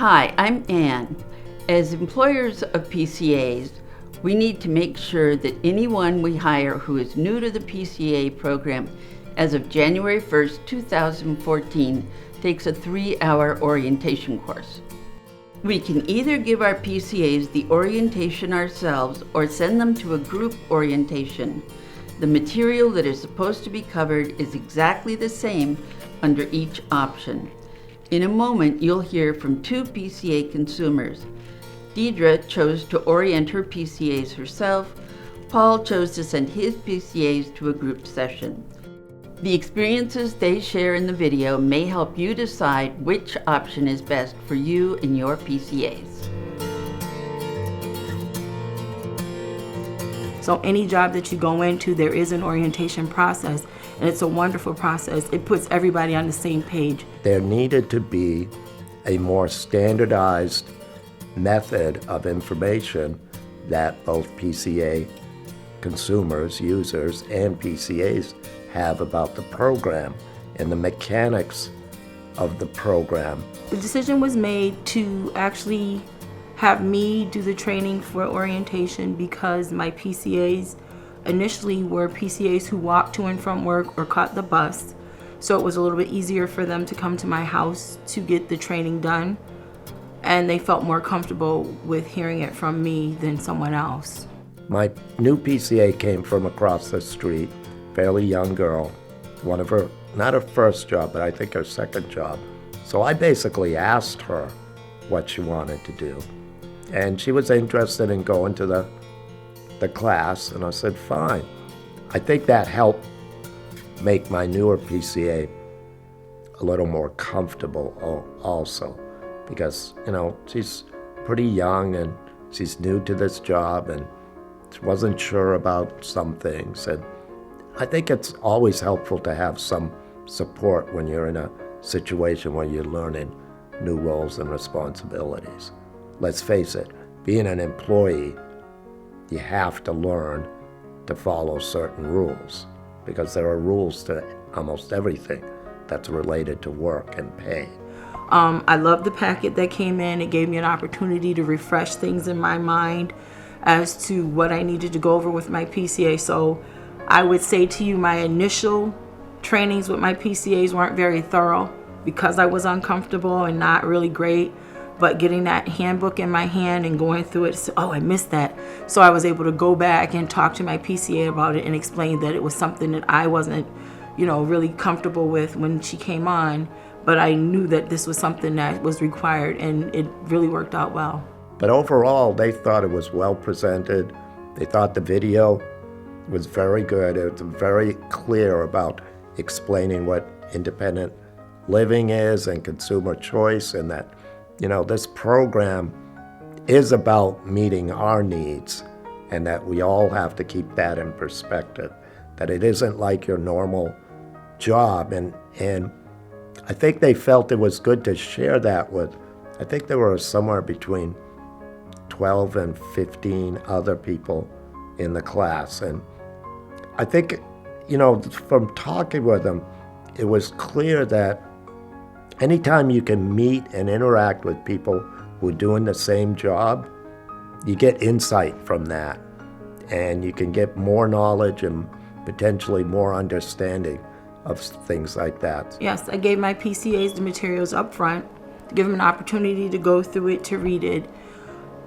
Hi, I'm Ann. As employers of PCAs, we need to make sure that anyone we hire who is new to the PCA program as of January 1st, 2014 takes a 3-hour orientation course. We can either give our PCAs the orientation ourselves or send them to a group orientation. The material that is supposed to be covered is exactly the same under each option. In a moment, you'll hear from 2 PCA consumers. Deidre chose to orient her PCAs herself. Paul chose to send his PCAs to a group session. The experiences they share in the video may help you decide which option is best for you and your PCAs. So any job that you go into, there is an orientation process, and it's a wonderful process. It puts everybody on the same page. There needed to be a more standardized method of information that both PCA consumers, users, and PCAs have about the program and the mechanics of the program. The decision was made to actually have me do the training for orientation because my PCAs initially were PCAs who walked to and from work or caught the bus. So it was a little bit easier for them to come to my house to get the training done. And they felt more comfortable with hearing it from me than someone else. My new PCA came from across the street, fairly young girl, one of her, not her first job, but I think her second job. So I basically asked her what she wanted to do. And she was interested in going to the class, and I said, fine. I think that helped make my newer PCA a little more comfortable also, because, you know, she's pretty young and she's new to this job and she wasn't sure about some things. And I think it's always helpful to have some support when you're in a situation where you're learning new roles and responsibilities. Let's face it, being an employee, you have to learn to follow certain rules because there are rules to almost everything that's related to work and pay. I love the packet that came in. It gave me an opportunity to refresh things in my mind as to what I needed to go over with my PCA. So I would say to you, my initial trainings with my PCAs weren't very thorough because I was uncomfortable and not really great. But getting that handbook in my hand and going through it, oh, I missed that. So I was able to go back and talk to my PCA about it and explain that it was something that I wasn't, really comfortable with when she came on. But I knew that this was something that was required, and it really worked out well. But overall, they thought it was well presented. They thought the video was very good. It was very clear about explaining what independent living is and consumer choice, and that this program is about meeting our needs, and that we all have to keep that in perspective, that it isn't like your normal job. And I think they felt it was good to share that with, I think there were somewhere between 12 and 15 other people in the class. And I think, from talking with them, it was clear that anytime you can meet and interact with people who are doing the same job, you get insight from that, and you can get more knowledge and potentially more understanding of things like that. Yes, I gave my PCAs the materials up front, to give them an opportunity to go through it, to read it.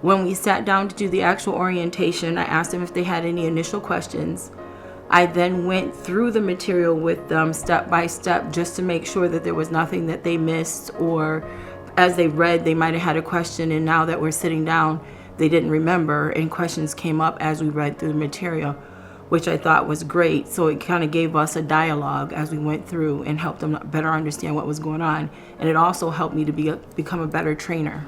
When we sat down to do the actual orientation, I asked them if they had any initial questions. I then went through the material with them step by step just to make sure that there was nothing that they missed, or as they read, they might have had a question, and now that we're sitting down, they didn't remember, and questions came up as we read through the material, which I thought was great. So it kind of gave us a dialogue as we went through and helped them better understand what was going on. And it also helped me to become a better trainer.